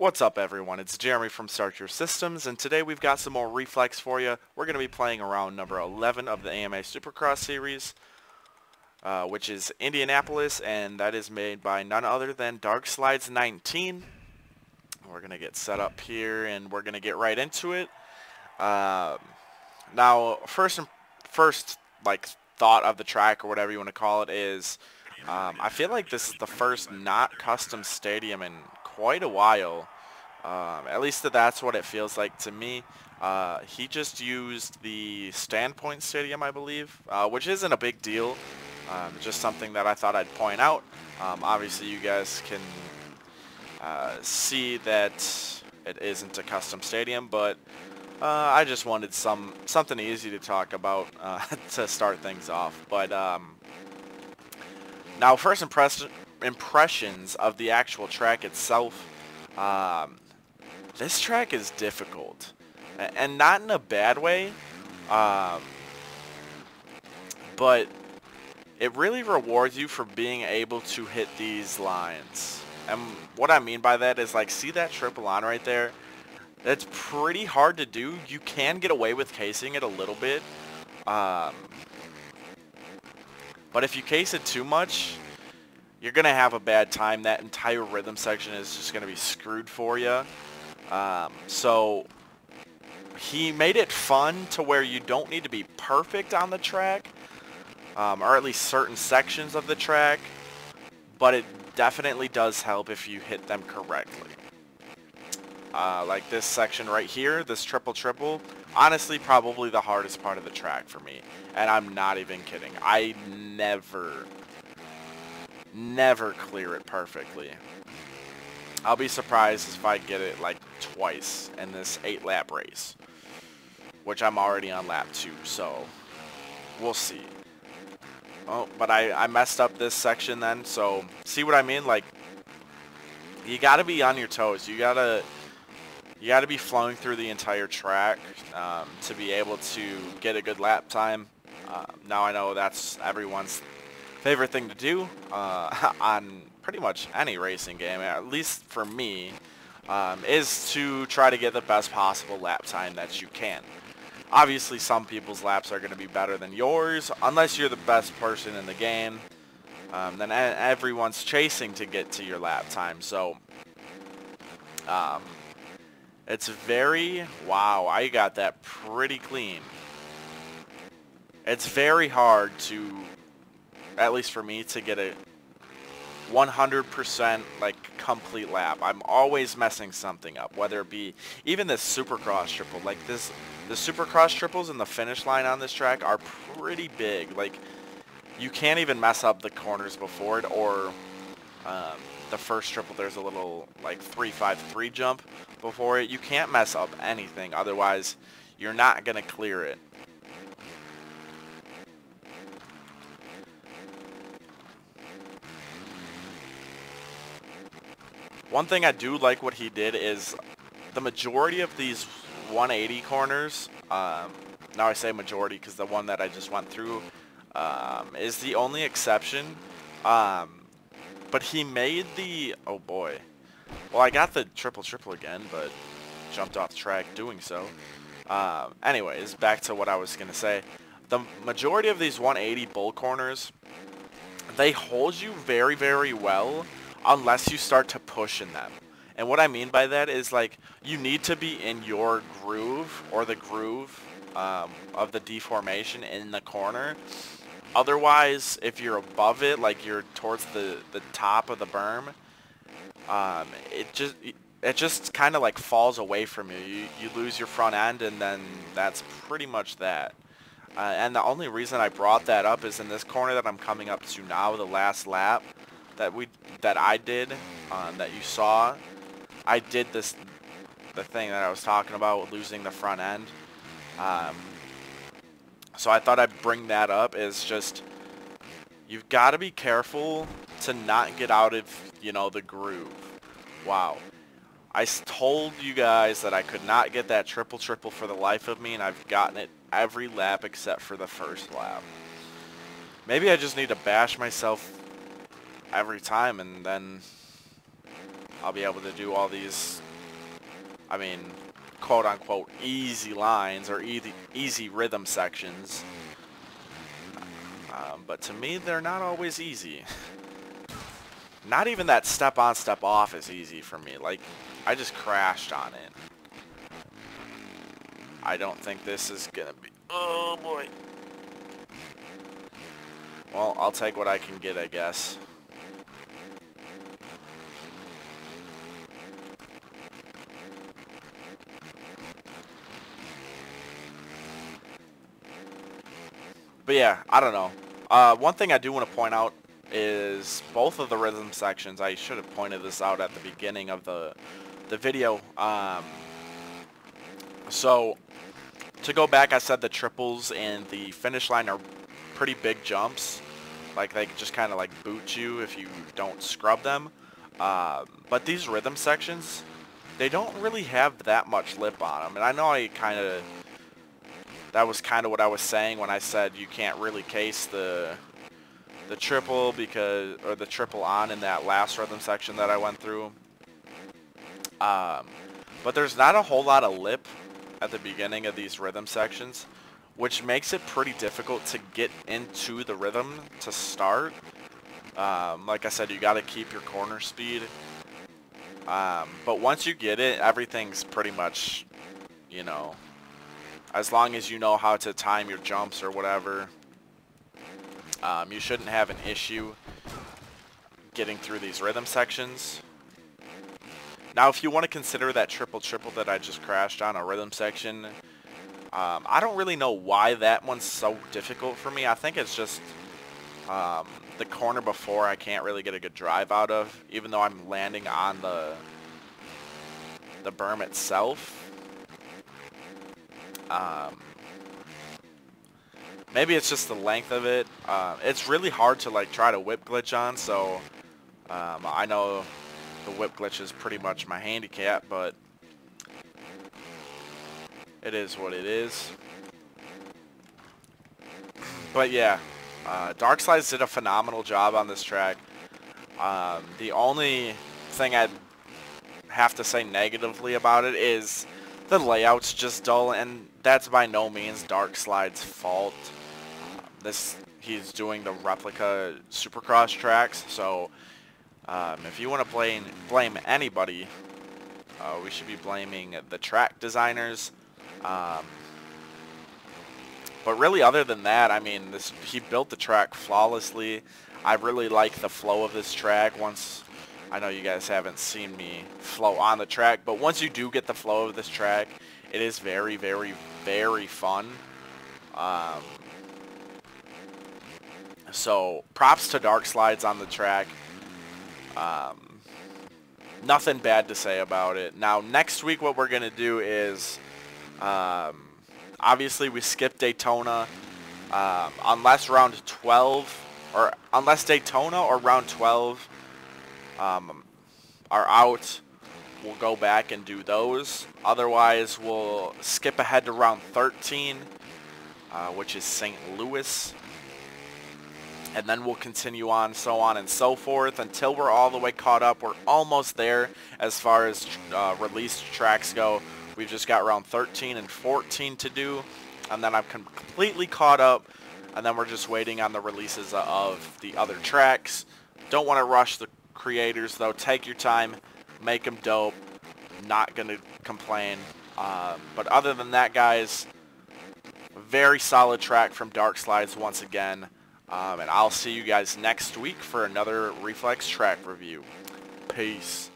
What's up everyone, it's Jeremy from Start Your Systems, and today we've got some more Reflex for you. We're going to be playing around number 11 of the AMA Supercross series, which is Indianapolis, and that is made by none other than Dark Slides 19. We're going to get set up here, and we're going to get right into it. Now, first thought of the track, or whatever you want to call it, is I feel like this is the first not custom stadium in quite a while. At least that's what it feels like to me. He just used the Standpoint Stadium, I believe, which isn't a big deal. Just something that I thought I'd point out. Obviously, you guys can see that it isn't a custom stadium, but I just wanted something easy to talk about to start things off. But now, first impressions of the actual track itself. This track is difficult, and not in a bad way, but it really rewards you for being able to hit these lines. And what I mean by that is, like, see that triple on right there? That's pretty hard to do. You can get away with casing it a little bit, but if you case it too much, you're going to have a bad time. That entire rhythm section is just going to be screwed for you. So he made it fun to where you don't need to be perfect on the track, or at least certain sections of the track, but it definitely does help if you hit them correctly. Like this section right here, this triple, honestly probably the hardest part of the track for me, and I'm not even kidding. I never clear it perfectly. I'll be surprised if I get it like twice in this 8-lap race, which I'm already on lap 2, so we'll see. Oh, but I messed up this section then, so see what I mean? Like, you gotta be on your toes. You gotta be flowing through the entire track to be able to get a good lap time. Now I know that's everyone's favorite thing to do on pretty much any racing game, at least for me, is to try to get the best possible lap time that you can. Obviously, some people's laps are going to be better than yours, unless you're the best person in the game. Then everyone's chasing to get to your lap time, so it's wow, I got that pretty clean. It's very hard to, at least for me, to get a 100% like complete lap. I'm always messing something up, whether it be even this Supercross triple. Like the Supercross triples in the finish line on this track are pretty big. Like, you can't even mess up the corners before it, or the first triple, there's a little like 3-5-3 jump before it. You can't mess up anything, otherwise you're not gonna clear it. One thing I do like what he did is the majority of these 180 corners, now I say majority because the one that I just went through is the only exception, but he made the, oh boy, well, I got the triple again, but jumped off the track doing so. Anyways, back to what I was going to say. The majority of these 180 bull corners, they hold you very, very well, unless you start to push in them. And what I mean by that is, like, you need to be in your groove, or the groove of the deformation in the corner. Otherwise, if you're above it, like you're towards the top of the berm, it just kind of like falls away from you. You lose your front end, and then that's pretty much that. And the only reason I brought that up is in this corner that I'm coming up to now, the last lap that I did, that you saw. I did the thing that I was talking about, losing the front end. So I thought I'd bring that up. Is just, you've got to be careful to not get out of, you know, the groove. Wow. I told you guys that I could not get that triple for the life of me, and I've gotten it every lap except for the first lap. Maybe I just need to bash myself every time, and then I'll be able to do all these I mean, quote-unquote easy lines or easy rhythm sections. But to me, they're not always easy. Not even that step on, step off is easy for me. Like, I just crashed on it. I don't think this is gonna be... Oh, boy. Well, I'll take what I can get, I guess. But yeah, I don't know. One thing I do want to point out is both of the rhythm sections. I should have pointed this out at the beginning of the video. So to go back, I said the triples and the finish line are pretty big jumps. Like they just kind of like boot you if you don't scrub them. But these rhythm sections, they don't really have that much lip on them. And I know that was kind of what I was saying when I said you can't really case the triple or the triple on in that last rhythm section that I went through. But there's not a whole lot of lip at the beginning of these rhythm sections, which makes it pretty difficult to get into the rhythm to start. Like I said, you got to keep your corner speed. But once you get it, everything's pretty much, you know, as long as you know how to time your jumps or whatever, you shouldn't have an issue getting through these rhythm sections. Now, if you want to consider that triple that I just crashed on a rhythm section, I don't really know why that one's so difficult for me. I think it's just the corner before I can't really get a good drive out of, even though I'm landing on the berm itself. Maybe it's just the length of it. It's really hard to like try to whip glitch on, so I know the whip glitch is pretty much my handicap, but it is what it is. But yeah, Dark Slides did a phenomenal job on this track. The only thing I'd have to say negatively about it is the layout's just dull, and that's by no means Dark Slide's fault. He's doing the replica Supercross tracks, so if you want to blame anybody, we should be blaming the track designers. But really, other than that, I mean, he built the track flawlessly. I really like the flow of this track. I know you guys haven't seen me flow on the track, but once you do get the flow of this track, it is very, very, very fun. So props to Dark Slides on the track. Nothing bad to say about it. Now, next week what we're going to do is, obviously we skipped Daytona, unless Daytona or round 12 are out, we'll go back and do those. Otherwise, we'll skip ahead to round 13, which is St. Louis. And then we'll continue on, so on and so forth, until we're all the way caught up. We're almost there as far as released tracks go. We've just got round 13 and 14 to do, and then I'm completely caught up, and then we're just waiting on the releases of the other tracks. Don't want to rush the creators, though. Take your time, make them dope. Not going to complain. But other than that, guys, very solid track from Dark Slides once again. And I'll see you guys next week for another Reflex track review. Peace.